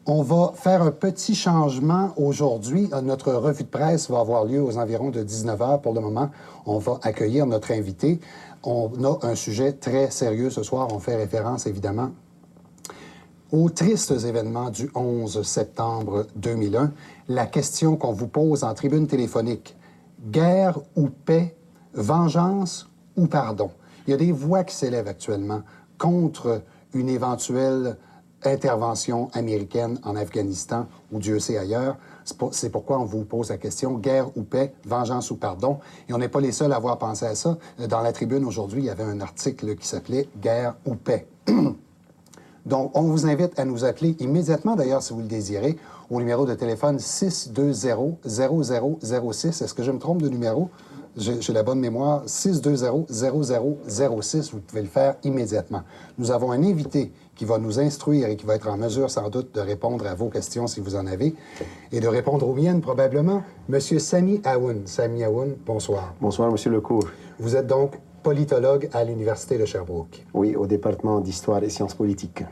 On va faire un petit changement aujourd'hui. Notre revue de presse va avoir lieu aux environs de 19 h. Pour le moment, on va accueillir notre invité. On a un sujet très sérieux ce soir. On fait référence, évidemment, aux tristes événements du 11 septembre 2001. La question qu'on vous pose en tribune téléphonique, guerre ou paix, vengeance ou pardon? Il y a des voix qui s'élèvent actuellement contre une éventuelle intervention américaine en Afghanistan ou Dieu sait ailleurs. C'est pourquoi on vous pose la question, guerre ou paix, vengeance ou pardon? Et on n'est pas les seuls à avoir pensé à ça. Dans la tribune aujourd'hui, il y avait un article qui s'appelait « Guerre ou paix ». Donc, on vous invite à nous appeler immédiatement, d'ailleurs, si vous le désirez, au numéro de téléphone 620-0006. Est-ce que je me trompe de numéro? J'ai la bonne mémoire. 620-0006. Vous pouvez le faire immédiatement. Nous avons un invité qui va nous instruire et qui va être en mesure, sans doute, de répondre à vos questions, si vous en avez, et de répondre aux miennes, probablement. Monsieur Sami Aoun. Sami Aoun, bonsoir. Bonsoir, Monsieur Lecourt. Vous êtes donc politologue à l'Université de Sherbrooke. Oui, au département d'Histoire et Sciences politiques.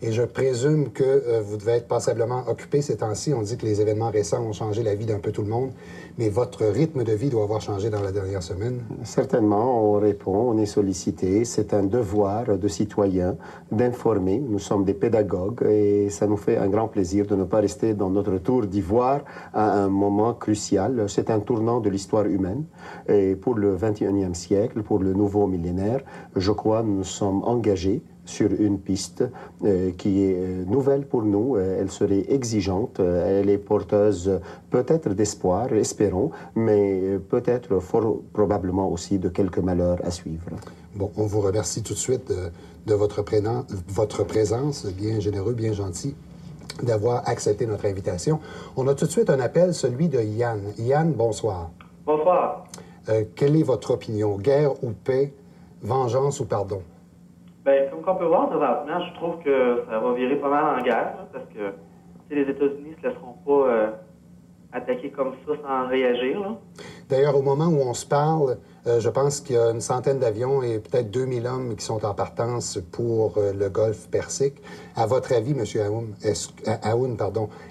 Et je présume que vous devez être passablement occupé ces temps-ci. On dit que les événements récents ont changé la vie d'un peu tout le monde, mais votre rythme de vie doit avoir changé dans la dernière semaine. Certainement, on répond, on est sollicité. C'est un devoir de citoyen d'informer. Nous sommes des pédagogues et ça nous fait un grand plaisir de ne pas rester dans notre tour d'ivoire à un moment crucial. C'est un tournant de l'histoire humaine. Et pour le 21e siècle, pour le nouveau millénaire, je crois nous sommes engagés sur une piste qui est nouvelle pour nous. Elle serait exigeante, elle est porteuse peut-être d'espoir, espérons, mais peut-être fort probablement aussi de quelques malheurs à suivre. Bon, on vous remercie tout de suite de votre présence, bien généreux, bien gentil, d'avoir accepté notre invitation. On a tout de suite un appel, celui de Yann. Yann, bonsoir. Bonsoir. Quelle est votre opinion? Guerre ou paix, vengeance ou pardon? Bien, comme on peut voir présentement, je trouve que ça va virer pas mal en guerre, là, parce que les États-Unis ne se laisseront pas attaquer comme ça sans réagir. Là. D'ailleurs, au moment où on se parle, je pense qu'il y a une centaine d'avions et peut-être 2000 hommes qui sont en partance pour le golfe Persique. À votre avis, M. Aoun,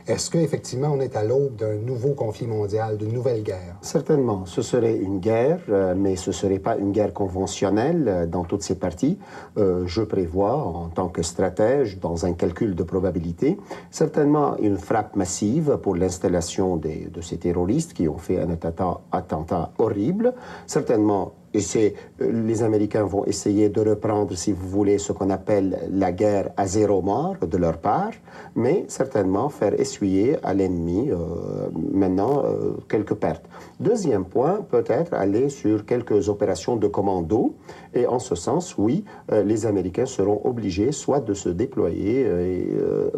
est-ce qu'effectivement on est à l'aube d'un nouveau conflit mondial, d'une nouvelle guerre? Certainement, ce serait une guerre, mais ce ne serait pas une guerre conventionnelle dans toutes ses parties. Je prévois, en tant que stratège, dans un calcul de probabilité, certainement une frappe massive pour l'installation de ces terroristes qui ont fait un attentat horrible. Certainement, les Américains vont essayer de reprendre, si vous voulez, ce qu'on appelle la guerre à zéro mort de leur part, mais certainement faire essuyer à l'ennemi maintenant quelques pertes. Deuxième point, peut-être aller sur quelques opérations de commando, et en ce sens, oui, les Américains seront obligés soit de se déployer,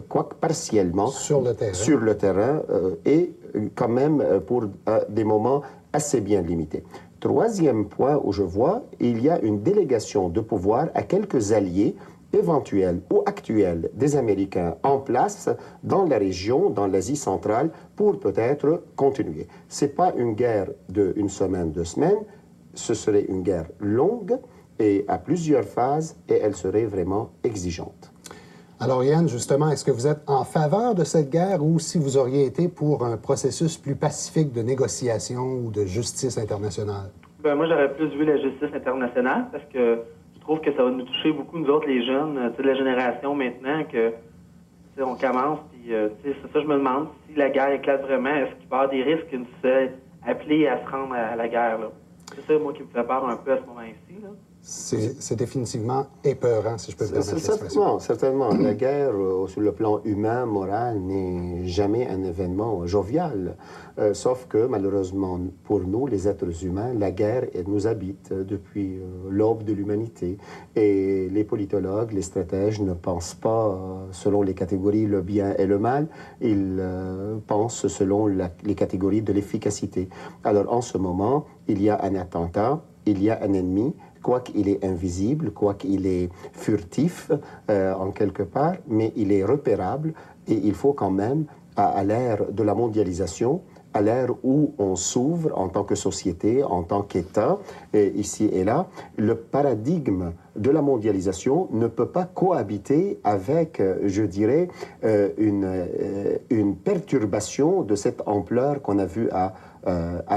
quoique partiellement, sur le terrain et quand même pour des moments assez bien limités. Troisième point où je vois, il y a une délégation de pouvoir à quelques alliés éventuels ou actuels des Américains en place dans la région, dans l'Asie centrale, pour peut-être continuer. Ce n'est pas une guerre d'une semaine, 2 semaines, ce serait une guerre longue et à plusieurs phases, et elle serait vraiment exigeante. Alors Yann, justement, est-ce que vous êtes en faveur de cette guerre ou si vous auriez été pour un processus plus pacifique de négociation ou de justice internationale? Ben, moi, j'aurais plus vu la justice internationale parce que je trouve que ça va nous toucher beaucoup, nous autres, les jeunes, de la génération maintenant, que on commence, puis c'est ça, je me demande si la guerre éclate vraiment, est-ce qu'il peut y avoir des risques que nous soyons appelés à se rendre à la guerre, là? C'est ça, moi, qui me fait peur un peu à ce moment-ci, là. C'est définitivement épeurant, si je peux me permettre l'expression. Certainement. La guerre, sur le plan humain, moral, n'est jamais un événement jovial. Sauf que, malheureusement, pour nous, les êtres humains, la guerre nous habite depuis l'aube de l'humanité. Et les politologues, les stratèges ne pensent pas selon les catégories le bien et le mal. Ils pensent selon les catégories de l'efficacité. Alors, en ce moment, il y a un attentat, il y a un ennemi, quoiqu'il est invisible, quoiqu'il est furtif en quelque part, mais il est repérable et il faut quand même, à l'ère de la mondialisation, à l'ère où on s'ouvre en tant que société, en tant qu'État, ici et là, le paradigme de la mondialisation ne peut pas cohabiter avec, je dirais, une perturbation de cette ampleur qu'on a vue à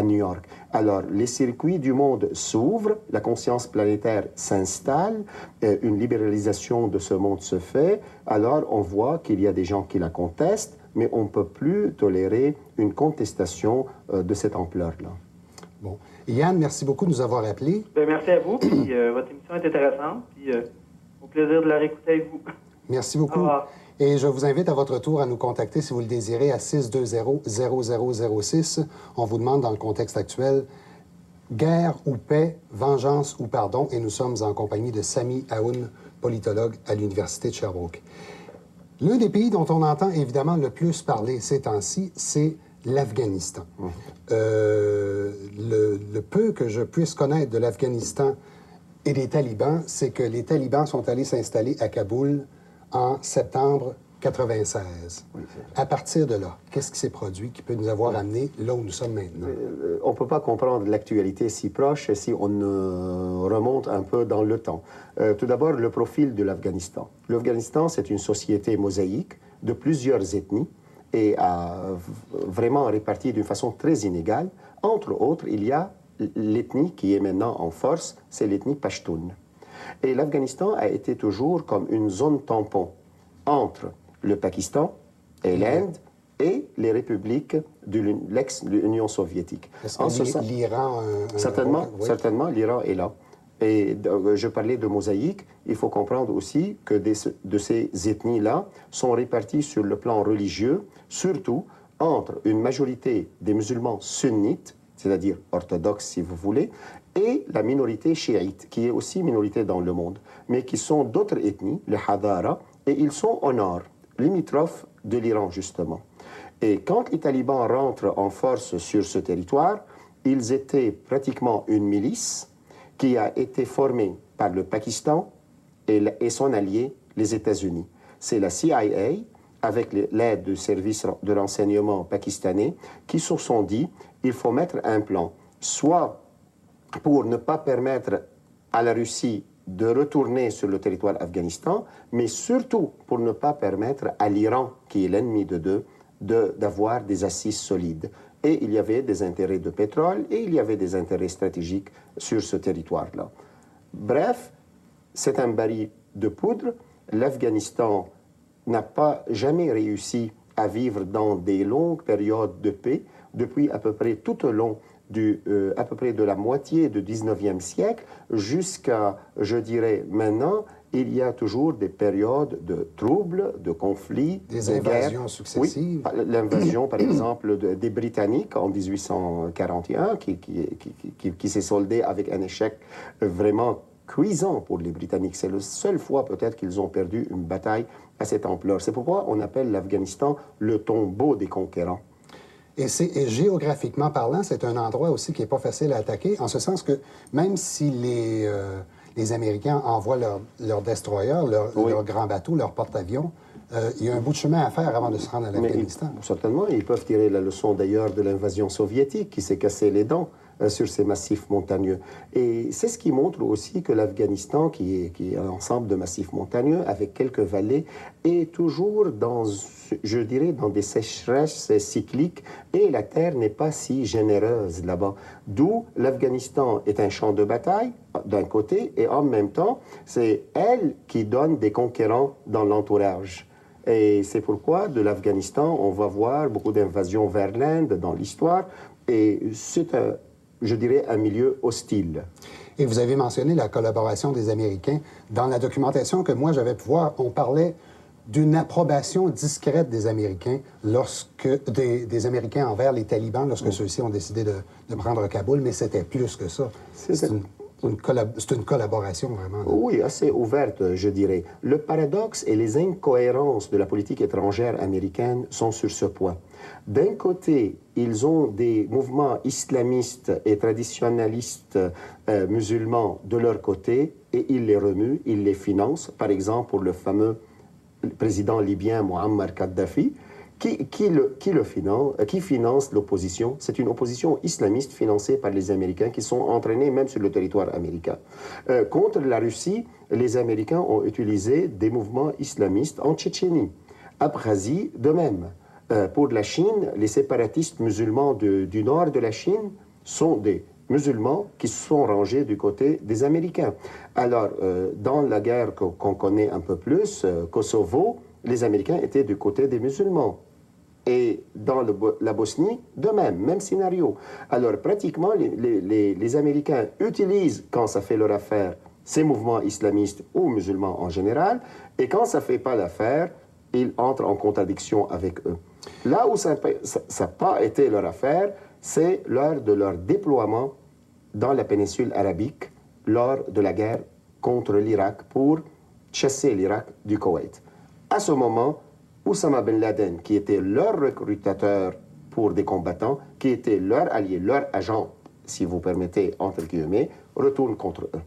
New York. Alors, les circuits du monde s'ouvrent, la conscience planétaire s'installe, une libéralisation de ce monde se fait, alors on voit qu'il y a des gens qui la contestent, mais on ne peut plus tolérer une contestation de cette ampleur-là. Bon. Yann, merci beaucoup de nous avoir appelés. Bien, merci à vous, puis votre émission est intéressante, puis au plaisir de la réécouter avec vous. Merci beaucoup. Au revoir. Et je vous invite à votre tour à nous contacter si vous le désirez à 620-0006. On vous demande dans le contexte actuel, guerre ou paix, vengeance ou pardon, et nous sommes en compagnie de Sami Aoun, politologue à l'Université de Sherbrooke. L'un des pays dont on entend évidemment le plus parler ces temps-ci, c'est l'Afghanistan. Le peu que je puisse connaître de l'Afghanistan et des talibans, c'est que les talibans sont allés s'installer à Kaboul en septembre 96. Oui, à partir de là, qu'est-ce qui s'est produit qui peut nous avoir amené là où nous sommes maintenant? On ne peut pas comprendre l'actualité si proche si on remonte un peu dans le temps. Tout d'abord, le profil de l'Afghanistan. L'Afghanistan, c'est une société mosaïque de plusieurs ethnies et vraiment répartie d'une façon très inégale. Entre autres, il y a l'ethnie qui est maintenant en force, c'est l'ethnie Pashtun. Et l'Afghanistan a été toujours comme une zone tampon entre le Pakistan et l'Inde et les républiques de l'ex-Union soviétique. Est-ce que l'Iran... Certainement, l'Iran est là. Et je parlais de mosaïque, il faut comprendre aussi que de ces ethnies-là sont réparties sur le plan religieux, surtout entre une majorité des musulmans sunnites, c'est-à-dire orthodoxes si vous voulez, et la minorité chiite, qui est aussi minorité dans le monde, mais qui sont d'autres ethnies, les Hadara, et ils sont au nord, limitrophes de l'Iran justement. Et quand les talibans rentrent en force sur ce territoire, ils étaient pratiquement une milice qui a été formée par le Pakistan et son allié, les États-Unis. C'est la CIA, avec l'aide du service de renseignement pakistanais, qui se sont dit il faut mettre un plan, soit pour ne pas permettre à la Russie de retourner sur le territoire afghanistan, mais surtout pour ne pas permettre à l'Iran, qui est l'ennemi de deux, d'avoir des assises solides. Et il y avait des intérêts de pétrole et il y avait des intérêts stratégiques sur ce territoire-là. Bref, c'est un baril de poudre. L'Afghanistan n'a pas jamais réussi à vivre dans des longues périodes de paix depuis à peu près tout au long à peu près de la moitié du 19e siècle jusqu'à, je dirais, maintenant, il y a toujours des périodes de troubles, de conflits, des invasions successives. Oui, l'invasion, par exemple, des Britanniques en 1841, qui s'est soldée avec un échec vraiment cuisant pour les Britanniques. C'est la seule fois peut-être qu'ils ont perdu une bataille à cette ampleur. C'est pourquoi on appelle l'Afghanistan le tombeau des conquérants. Et géographiquement parlant, c'est un endroit aussi qui n'est pas facile à attaquer, en ce sens que même si les Américains envoient leurs destroyers, leurs grands bateaux, leurs porte-avions, il y a un bout de chemin à faire avant de se rendre à l'Afghanistan. Certainement, ils peuvent tirer la leçon d'ailleurs de l'invasion soviétique qui s'est cassé les dents sur ces massifs montagneux. Et c'est ce qui montre aussi que l'Afghanistan, qui est un ensemble de massifs montagneux avec quelques vallées, est toujours dans, je dirais, dans des sécheresses cycliques et la terre n'est pas si généreuse là-bas. D'où l'Afghanistan est un champ de bataille d'un côté et en même temps, c'est elle qui donne des conquérants dans l'entourage. Et c'est pourquoi de l'Afghanistan, on va voir beaucoup d'invasions vers l'Inde dans l'histoire et c'est je dirais, un milieu hostile. Et vous avez mentionné la collaboration des Américains. Dans la documentation que moi j'avais pu voir, on parlait d'une approbation discrète des Américains des Américains envers les talibans lorsque ceux-ci ont décidé de prendre Kaboul, mais c'était plus que ça. C'est une collaboration vraiment. Oui, assez ouverte, je dirais. Le paradoxe et les incohérences de la politique étrangère américaine sont sur ce point. D'un côté, ils ont des mouvements islamistes et traditionnalistes musulmans de leur côté et ils les remuent, ils les financent. Par exemple, pour le fameux président libyen Muammar Kadhafi, Qui finance l'opposition? C'est une opposition islamiste financée par les Américains qui sont entraînés même sur le territoire américain. Contre la Russie, les Américains ont utilisé des mouvements islamistes en Tchétchénie. Abkhazie, de même. Pour la Chine, les séparatistes musulmans du nord de la Chine sont des musulmans qui se sont rangés du côté des Américains. Alors, dans la guerre qu'on connaît un peu plus, Kosovo, les Américains étaient du côté des musulmans. Et dans la Bosnie, de même scénario. Alors, pratiquement, les Américains utilisent, quand ça fait leur affaire, ces mouvements islamistes ou musulmans en général, et quand ça ne fait pas l'affaire, ils entrent en contradiction avec eux. Là où ça n'a pas été leur affaire, c'est lors de leur déploiement dans la péninsule arabique, lors de la guerre contre l'Irak, pour chasser l'Irak du Koweït. À ce moment, Oussama Ben Laden, qui était leur recrutateur pour des combattants, qui était leur allié, leur agent, si vous permettez, entre guillemets, retourne contre eux.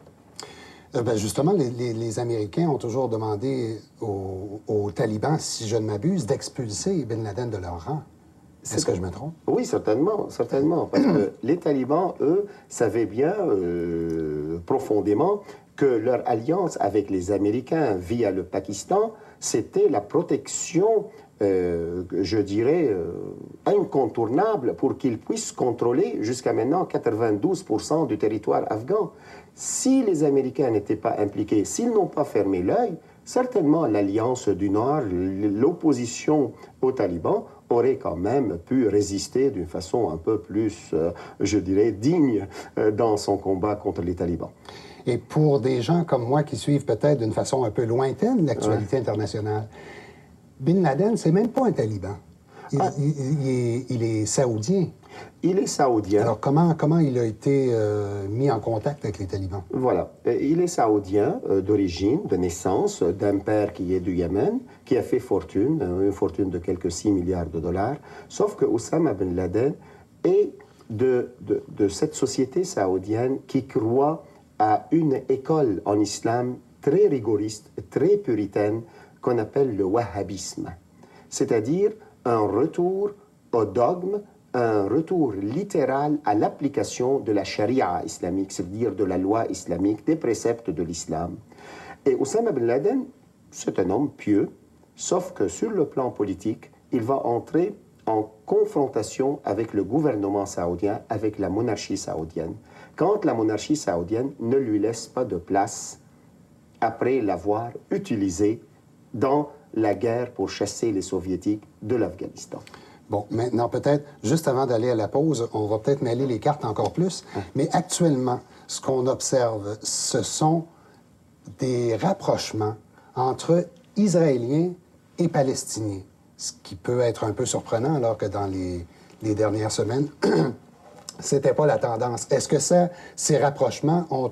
Justement, les Américains ont toujours demandé aux talibans, si je ne m'abuse, d'expulser Ben Laden de leur rang. Est-ce que je me trompe? Oui, certainement. Parce que les talibans, eux, savaient bien profondément que leur alliance avec les Américains via le Pakistan, c'était la protection, je dirais, incontournable pour qu'ils puissent contrôler jusqu'à maintenant 92% du territoire afghan. Si les Américains n'étaient pas impliqués, s'ils n'ont pas fermé l'œil, certainement l'alliance du Nord, l'opposition aux talibans, aurait quand même pu résister d'une façon un peu plus, je dirais, digne dans son combat contre les talibans. Et pour des gens comme moi qui suivent peut-être d'une façon un peu lointaine l'actualité internationale, Bin Laden, c'est même pas un taliban. Il est saoudien. Il est saoudien. Alors, comment il a été mis en contact avec les talibans? Voilà. Il est saoudien d'origine, de naissance, d'un père qui est du Yémen, qui a fait fortune, une fortune de quelques 6 milliards de dollars. Sauf que Oussama Ben Laden est de cette société saoudienne qui croit à une école en islam très rigoriste, très puritaine, qu'on appelle le wahhabisme. C'est-à-dire un retour au dogme, un retour littéral à l'application de la charia islamique, c'est-à-dire de la loi islamique, des préceptes de l'islam. Et Oussama Ben Laden, c'est un homme pieux, sauf que sur le plan politique, il va entrer en confrontation avec le gouvernement saoudien, avec la monarchie saoudienne, quand la monarchie saoudienne ne lui laisse pas de place après l'avoir utilisé dans la guerre pour chasser les soviétiques de l'Afghanistan. Bon, maintenant, peut-être, juste avant d'aller à la pause, on va peut-être mêler les cartes encore plus, mais actuellement, ce qu'on observe, ce sont des rapprochements entre Israéliens et Palestiniens, ce qui peut être un peu surprenant alors que dans les dernières semaines, c'était pas la tendance. Est-ce que ces rapprochements ont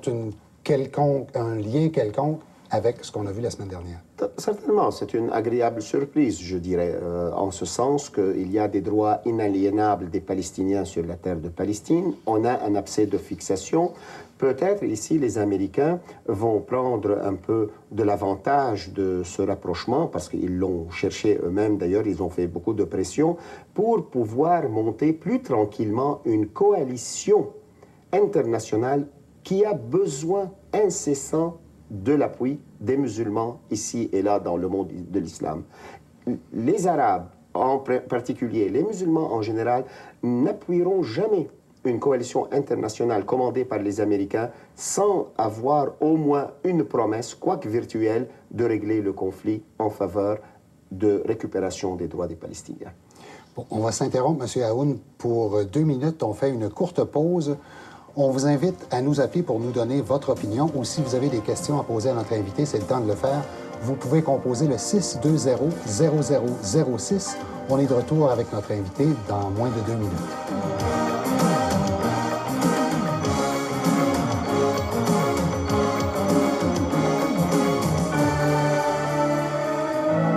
un lien quelconque avec ce qu'on a vu la semaine dernière? Certainement, c'est une agréable surprise, je dirais, en ce sens qu'il y a des droits inaliénables des Palestiniens sur la terre de Palestine. On a un abcès de fixation. Peut-être ici, les Américains vont prendre un peu de l'avantage de ce rapprochement, parce qu'ils l'ont cherché eux-mêmes, d'ailleurs, ils ont fait beaucoup de pression, pour pouvoir monter plus tranquillement une coalition internationale qui a besoin incessant de l'appui des musulmans ici et là dans le monde de l'islam. Les Arabes en particulier, les musulmans en général, n'appuieront jamais une coalition internationale commandée par les Américains sans avoir au moins une promesse, quoique virtuelle, de régler le conflit en faveur de récupération des droits des Palestiniens. Bon, on va s'interrompre, M. Aoun, pour 2 minutes. On fait une courte pause. On vous invite à nous appeler pour nous donner votre opinion ou si vous avez des questions à poser à notre invité, c'est le temps de le faire. Vous pouvez composer le 620-0006. On est de retour avec notre invité dans moins de 2 minutes.